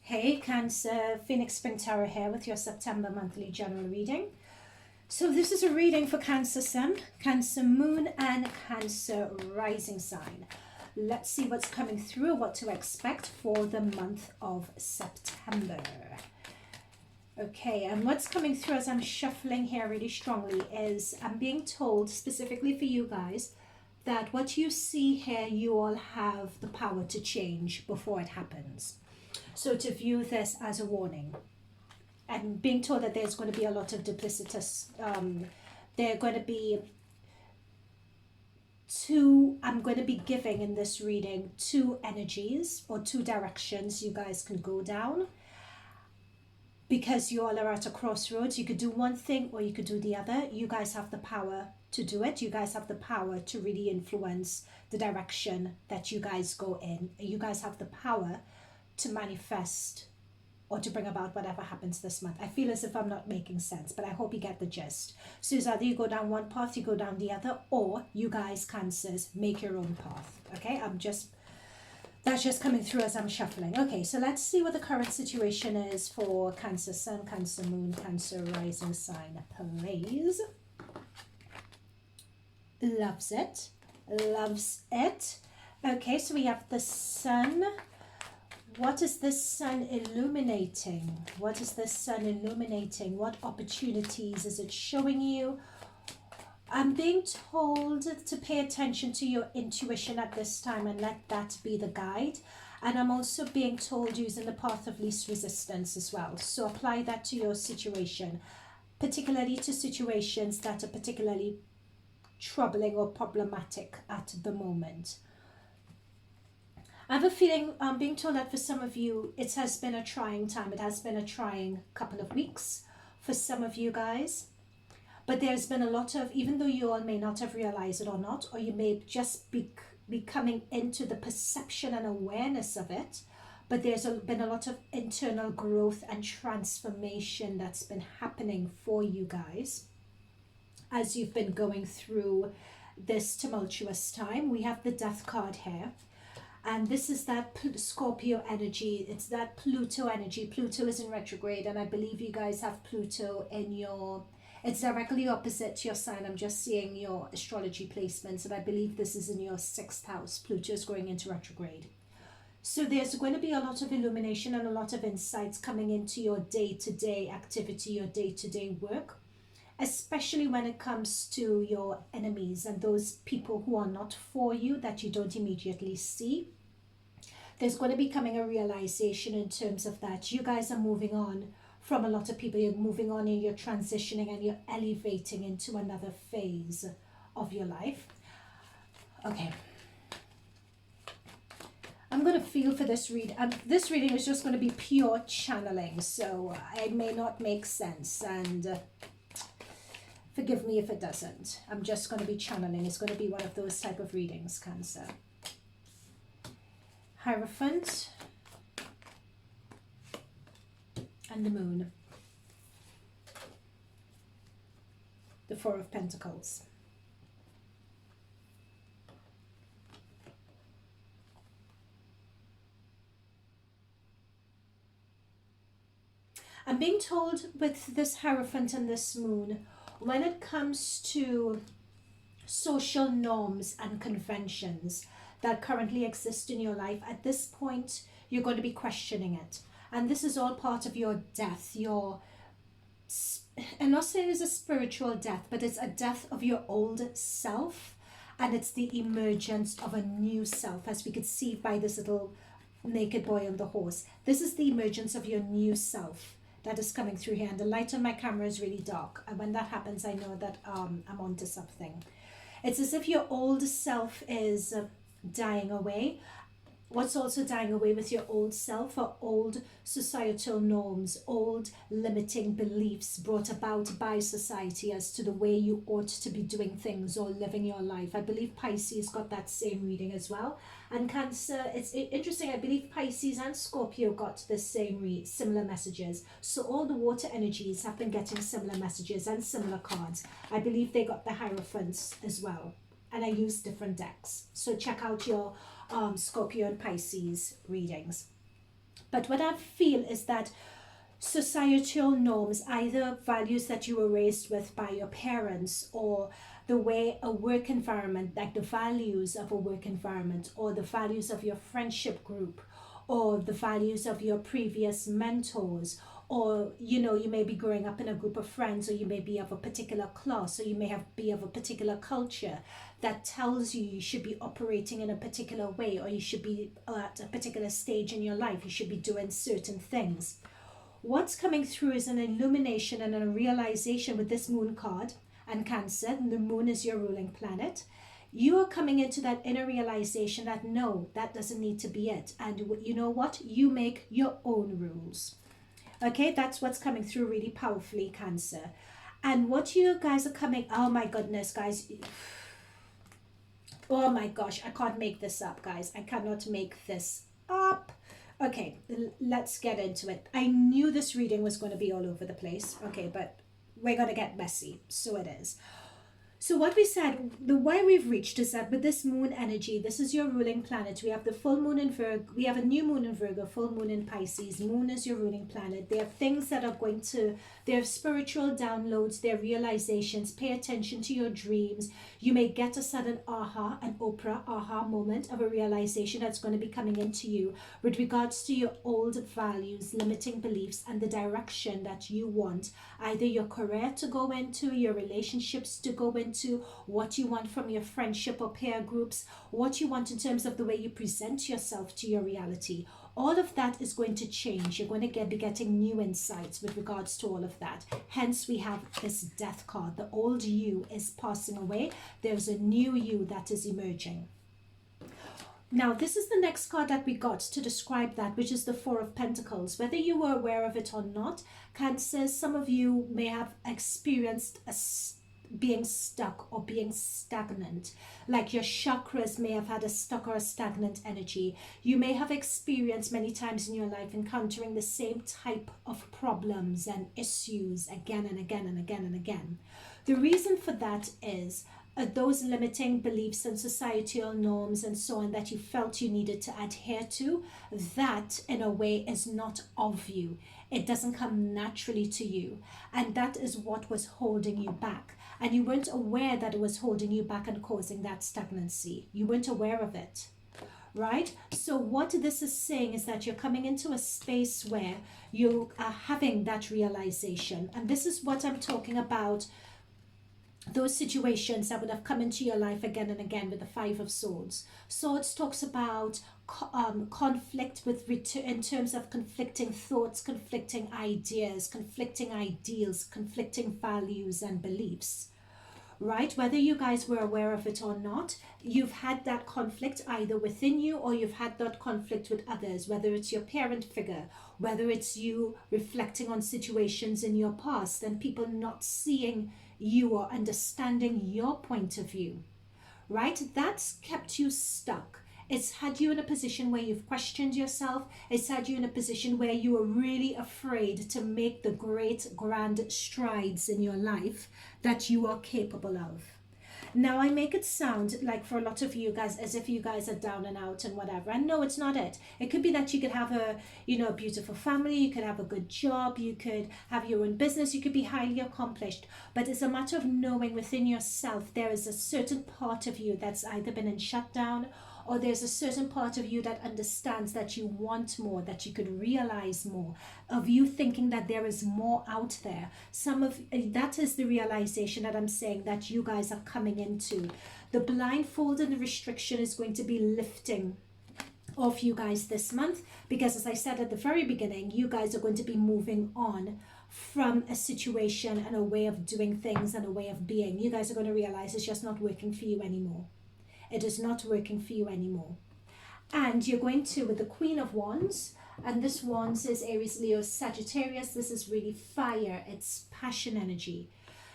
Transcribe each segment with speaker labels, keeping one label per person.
Speaker 1: Hey Cancer, Phoenix Spring Tarot here with your September monthly general reading. So this is a reading for Cancer Sun, Cancer Moon and Cancer Rising sign. Let's see what's coming through, what to expect for the month of September. Okay, and what's coming through as I'm shuffling here really strongly is I'm being told specifically for you guys that what you see here, you all have the power to change before it happens. So to view this as a warning, and being told that there's going to be a lot of duplicitous, there are going to be I'm going to be giving in this reading two energies or two directions you guys can go down, because you all are at a crossroads. You could do one thing or you could do the other. You guys have the power to do it. You guys have the power to really influence the direction that you guys go in. You guys have the power to manifest or to bring about whatever happens this month. I feel as if I'm not making sense, but I hope you get the gist. So it's either you go down one path, you go down the other, or you guys, Cancers, make your own path. Okay, that's just coming through as I'm shuffling. Okay, so let's see what the current situation is for Cancer Sun, Cancer Moon, Cancer Rising sign, please. Loves it. Loves it. Okay, so we have the Sun. What is this Sun illuminating? What is this Sun illuminating? What opportunities is it showing you? I'm being told to pay attention to your intuition at this time and let that be the guide. And I'm also being told using the path of least resistance as well. So apply that to your situation, particularly to situations that are particularly troubling or problematic at the moment. I have a feeling, I'm being told that for some of you, it has been a trying time. It has been a trying couple of weeks for some of you guys. But there's been a lot of, even though you all may not have realized it or not, or you may just be coming into the perception and awareness of it, but there's been a lot of internal growth and transformation that's been happening for you guys as you've been going through this tumultuous time. We have the Death card here. And this is that Scorpio energy. It's that Pluto energy. Pluto is in retrograde, and I believe you guys have Pluto in your... It's directly opposite to your sign. I'm just seeing your astrology placements, and I believe this is in your 6th house. Pluto is going into retrograde. So there's going to be a lot of illumination and a lot of insights coming into your day-to-day activity, your day-to-day work, especially when it comes to your enemies and those people who are not for you that you don't immediately see. There's going to be coming a realization in terms of that. You guys are moving on from a lot of people. You're moving on and you're transitioning and you're elevating into another phase of your life. Okay. I'm going to feel for this read. This reading is just going to be pure channeling, so it may not make sense, and forgive me if it doesn't. I'm just going to be channeling. It's going to be one of those type of readings, Cancer. Hierophant and the Moon. The Four of Pentacles. I'm being told with this Hierophant and this Moon, when it comes to social norms and conventions that currently exist in your life, at this point, you're going to be questioning it. And this is all part of your death, I'm not saying it's a spiritual death, but it's a death of your old self, and it's the emergence of a new self, as we could see by this little naked boy on the horse. This is the emergence of your new self that is coming through here, and the light on my camera is really dark, and when that happens I know that I'm onto something. It's as if your old self is dying away. What's also dying away with your old self are old societal norms, old limiting beliefs brought about by society as to the way you ought to be doing things or living your life. I believe Pisces got that same reading as well. And Cancer, it's interesting, I believe Pisces and Scorpio got the similar messages. So all the water energies have been getting similar messages and similar cards. I believe they got the Hierophants as well. And I use different decks. So check out your Scorpio and Pisces readings. But what I feel is that societal norms, either values that you were raised with by your parents, or the way a work environment, like the values of a work environment, or the values of your friendship group, or the values of your previous mentors, or you may be growing up in a group of friends, or you may be of a particular class, or you may be of a particular culture that tells you you should be operating in a particular way, or you should be at a particular stage in your life, you should be doing certain things. What's coming through is an illumination and a realization with this moon card and Cancer, and the moon is your ruling planet. You are coming into that inner realization that no, that doesn't need to be it. And you know what? You make your own rules. Okay, that's what's coming through really powerfully, Cancer. And what you guys are coming, oh my goodness, guys. Oh my gosh, I can't make this up, guys. I cannot make this up. Okay, let's get into it. I knew this reading was going to be all over the place. Okay, but we're going to get messy. So it is. So what we said, the way we've reached is that with this moon energy, this is your ruling planet. We have the full moon in Virgo. We have a new moon in Virgo, full moon in Pisces. Moon is your ruling planet. There are things that are going to, there are spiritual downloads, there are realizations. Pay attention to your dreams. You may get a sudden aha, an Oprah aha moment of a realization that's going to be coming into you with regards to your old values, limiting beliefs, and the direction that you want. Either your career to go into, your relationships to go into, what you want from your friendship or peer groups, what you want in terms of the way you present yourself to your reality. All of that is going to change. You're going to be getting new insights with regards to all of that. Hence, we have this death card. The old you is passing away. There's a new you that is emerging. Now, this is the next card that we got to describe that, which is the Four of Pentacles. Whether you were aware of it or not, Cancer, some of you may have experienced being stuck or being stagnant, like your chakras may have had a stuck or a stagnant energy. You may have experienced many times in your life encountering the same type of problems and issues again and again and again and again. The reason for that is those limiting beliefs and societal norms and so on that you felt you needed to adhere to, that in a way is not of you. It doesn't come naturally to you, and that is what was holding you back. And you weren't aware that it was holding you back and causing that stagnancy. You weren't aware of it, right? So what this is saying is that you're coming into a space where you are having that realization. And this is what I'm talking about, those situations that would have come into your life again and again with the Five of Swords. Swords talks about conflict with in terms of conflicting thoughts, conflicting ideas, conflicting ideals, conflicting values and beliefs, right? Whether you guys were aware of it or not, you've had that conflict either within you, or you've had that conflict with others, whether it's your parent figure, whether it's you reflecting on situations in your past and people not seeing you or understanding your point of view, right? That's kept you stuck. It's had you in a position where you've questioned yourself. It's had you in a position where you are really afraid to make the great grand strides in your life that you are capable of. Now, I make it sound like for a lot of you guys as if you guys are down and out and whatever. And no, it's not it. It could be that you could have a beautiful family, you could have a good job, you could have your own business, you could be highly accomplished. But it's a matter of knowing within yourself there is a certain part of you that's either been in shutdown, or there's a certain part of you that understands that you want more, that you could realize more, of you thinking that there is more out there. That is the realization that I'm saying that you guys are coming into. The blindfold and the restriction is going to be lifting off you guys this month, because as I said at the very beginning, you guys are going to be moving on from a situation and a way of doing things and a way of being. You guys are going to realize it's just not working for you anymore. It is not working for you anymore. And you're going to, with the Queen of Wands, and this Wands is Aries, Leo, Sagittarius. This is really fire. It's passion energy.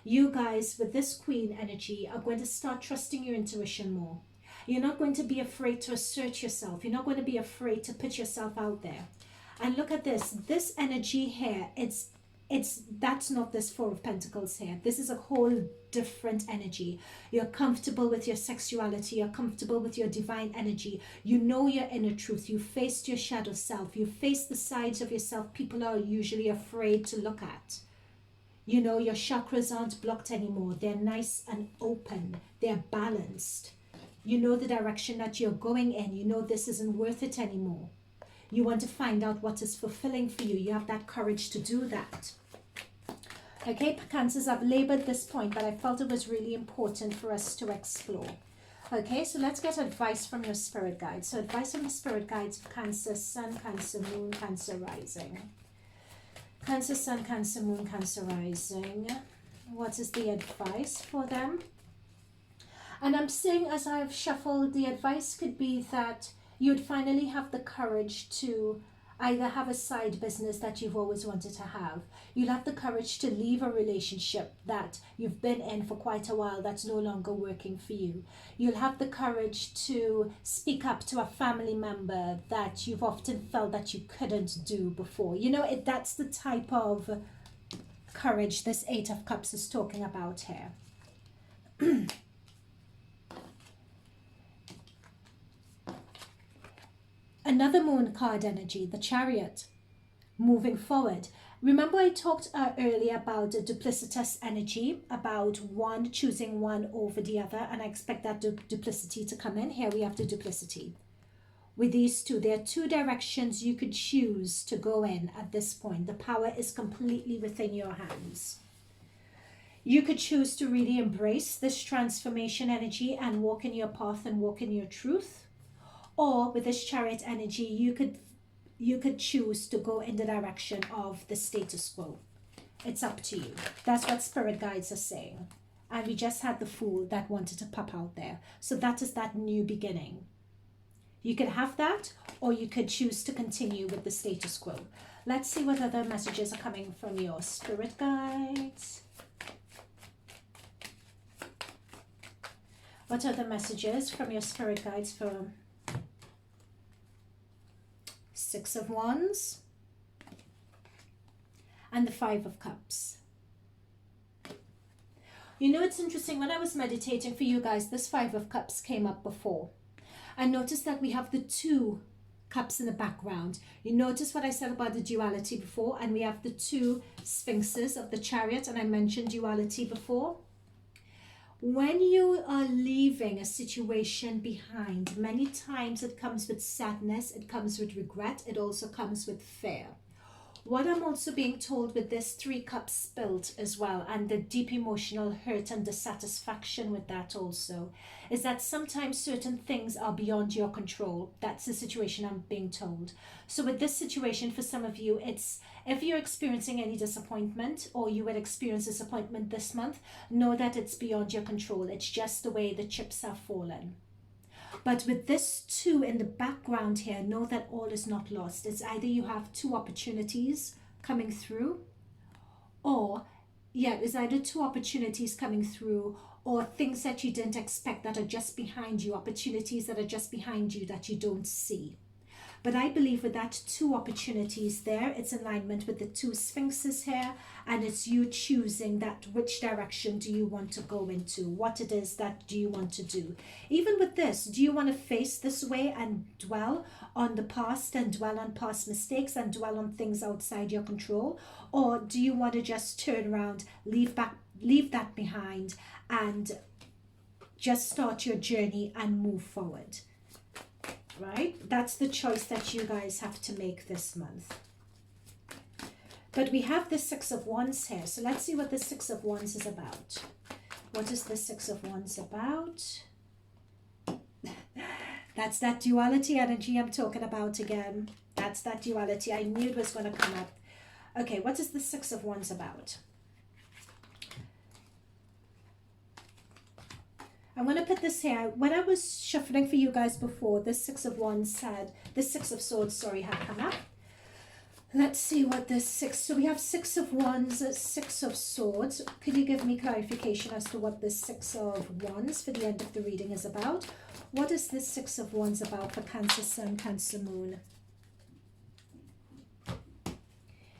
Speaker 1: You guys, with this Queen energy, are going to start trusting your intuition more. You're not going to be afraid to assert yourself. You're not going to be afraid to put yourself out there. And look at this. This energy here, it's that's not this Four of Pentacles here. This is a whole different energy. You're comfortable with your sexuality. You're comfortable with your divine energy. You know your inner truth. You faced your shadow self. You face the sides of yourself people are usually afraid to look at. You know, your chakras aren't blocked anymore. They're nice and open. They're balanced. You know the direction that you're going in. You know this isn't worth it anymore. You want to find out what is fulfilling for you. You have that courage to do that. Okay, Cancers, I've labored this point, but I felt it was really important for us to explore. Okay, so let's get advice from your spirit guides. So advice from the spirit guides for Cancer, Sun, Cancer, Moon, Cancer, Rising. Cancer, Sun, Cancer, Moon, Cancer, Rising. What is the advice for them? And I'm saying, as I've shuffled, the advice could be that you'd finally have the courage to either have a side business that you've always wanted to have. You'll have the courage to leave a relationship that you've been in for quite a while that's no longer working for you. You'll have the courage to speak up to a family member that you've often felt that you couldn't do before. You know, that's the type of courage this Eight of Cups is talking about here. Another moon card energy, the Chariot, moving forward. Remember I talked earlier about a duplicitous energy, about one choosing one over the other, and I expect that duplicity to come in. Here we have the duplicity. With these two, there are two directions you could choose to go in at this point. The power is completely within your hands. You could choose to really embrace this transformation energy and walk in your path and walk in your truth. Or with this Chariot energy, you could choose to go in the direction of the status quo. It's up to you. That's what spirit guides are saying. And we just had the Fool that wanted to pop out there. So that is that new beginning. You could have that, or you could choose to continue with the status quo. Let's see what other messages are coming from your spirit guides. What other messages from your spirit guides for Six of Wands and the Five of Cups? You know, it's interesting, when I was meditating for you guys, this Five of Cups came up before. I noticed that we have the two cups in the background. You notice what I said about the duality before, and we have the two sphinxes of the Chariot, and I mentioned duality before. When you are leaving a situation behind, many times it comes with sadness, it comes with regret, it also comes with fear. What I'm also being told with this Three Cups spilled as well, and the deep emotional hurt and dissatisfaction with that also, is that sometimes certain things are beyond your control. That's the situation I'm being told. So with this situation, for some of you, it's if you're experiencing any disappointment, or you will experience disappointment this month, know that it's beyond your control. It's just the way the chips have fallen. But with this two in the background here, know that all is not lost. It's either you have two opportunities coming through, or it's either two opportunities coming through, or things that you didn't expect that are just behind you, opportunities that are just behind you that you don't see. But I believe with that two opportunities there, it's in alignment with the two sphinxes here, and it's you choosing that which direction do you want to go into, what it is that do you want to do. Even with this, do you want to face this way and dwell on the past and dwell on past mistakes and dwell on things outside your control? Or do you want to just turn around, leave that behind, and just start your journey and move forward? Right? That's the choice that you guys have to make this month. But we have the Six of Wands here. So let's see what the Six of Wands is about. What is the Six of Wands about? That's that duality energy I'm talking about again. That's that duality. I knew it was going to come up. Okay, what is the Six of Wands about? I'm going to put this here. When I was shuffling for you guys before, the Six of Wands had, the Six of Swords, sorry, had come up. Let's see what this six, so we have Six of Wands, Six of Swords. Could you give me clarification as to what this Six of Wands for the end of the reading is about? What is this Six of Wands about for Cancer Sun, Cancer Moon?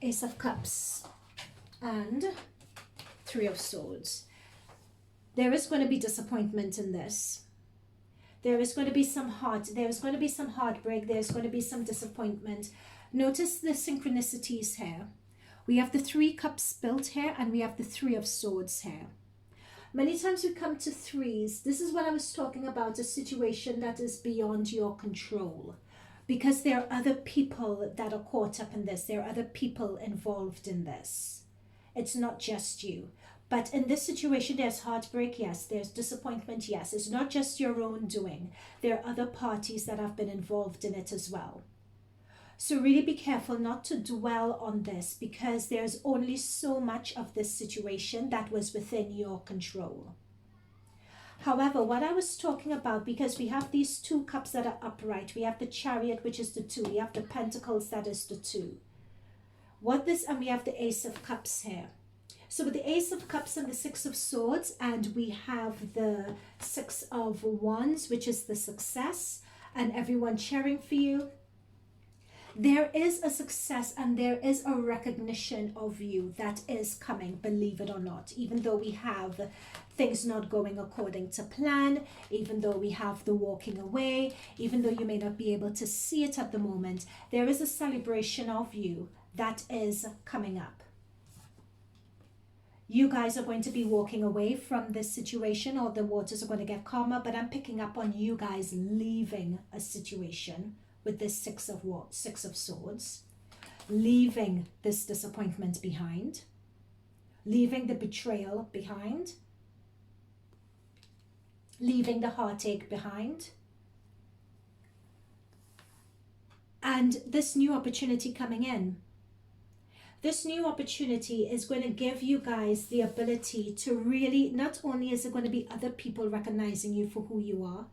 Speaker 1: Ace of Cups. and Three of Swords. There is going to be disappointment in this. There is going to be some heartbreak. There's going to be some disappointment. Notice the synchronicities here. We have the Three Cups built here, and we have the Three of Swords here. Many times we come to threes. This is what I was talking about, a situation that is beyond your control. Because there are other people that are caught up in this. There are other people involved in this. It's not just you. But in this situation, there's heartbreak, yes. There's disappointment, yes. It's not just your own doing. There are other parties that have been involved in it as well. So really be careful not to dwell on this, because there's only so much of this situation that was within your control. However, what I was talking about, because we have these two cups that are upright, we have the Chariot, which is the 2, we have the Pentacles, that is the 2. And we have the Ace of Cups here. So with the Ace of Cups and the Six of Swords, and we have the Six of Wands, which is the success, and everyone cheering for you. There is a success and there is a recognition of you that is coming, believe it or not. Even though we have things not going according to plan, even though we have the walking away, even though you may not be able to see it at the moment, there is a celebration of you that is coming up. You guys are going to be walking away from this situation, or the waters are going to get calmer, but I'm picking up on you guys leaving a situation with this Six of Swords, leaving this disappointment behind, leaving the betrayal behind, leaving the heartache behind, and this new opportunity coming in. This new opportunity is going to give you guys the ability to really, not only is it going to be other people recognizing you for who you are,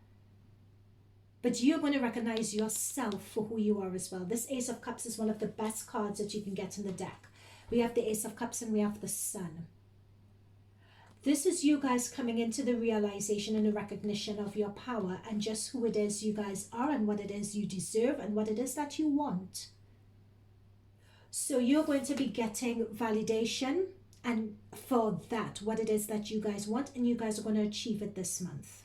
Speaker 1: but you're going to recognize yourself for who you are as well. This Ace of Cups is one of the best cards that you can get in the deck. We have the Ace of Cups and we have the Sun. This is you guys coming into the realization and the recognition of your power and just who it is you guys are and what it is you deserve and what it is that you want. So you're going to be getting validation and for that, what it is that you guys want, and you guys are going to achieve it this month.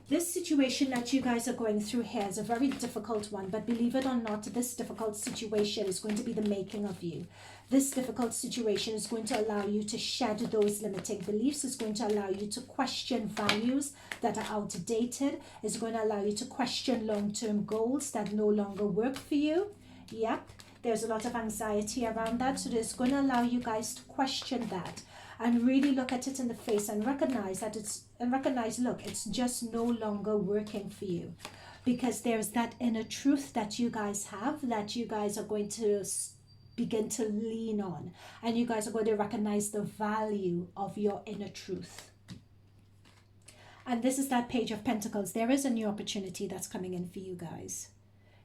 Speaker 1: This situation that you guys are going through here is a very difficult one, but believe it or not, this difficult situation is going to be the making of you. This difficult situation is going to allow you to shed those limiting beliefs. It's going to allow you to question values that are outdated. It's going to allow you to question long-term goals that no longer work for you. Yep, there's a lot of anxiety around that, so it's going to allow you guys to question that and really look at it in the face and recognize that look, it's just no longer working for you, because there's that inner truth that you guys have that you guys are going to begin to lean on, and you guys are going to recognize the value of your inner truth. And this is that Page of Pentacles. There is a new opportunity that's coming in for you guys.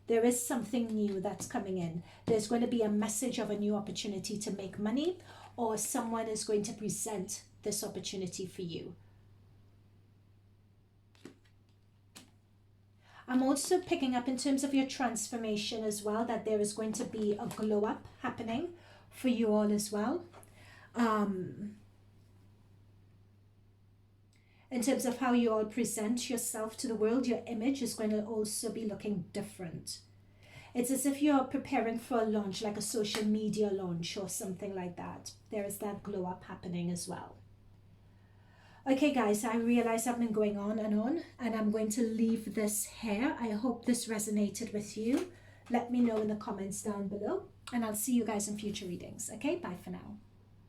Speaker 1: There is something new that's coming in. There's going to be a message of a new opportunity to make money, or someone is going to present this opportunity for you. I'm also picking up in terms of your transformation as well, that there is going to be a glow up happening for you all as well. In terms of how you all present yourself to the world, your image is going to also be looking different. It's as if you're preparing for a launch, like a social media launch or something like that. There is that glow up happening as well. Okay guys, I realize I've been going on, and I'm going to leave this here. I hope this resonated with you. Let me know in the comments down below, and I'll see you guys in future readings. Okay, bye for now.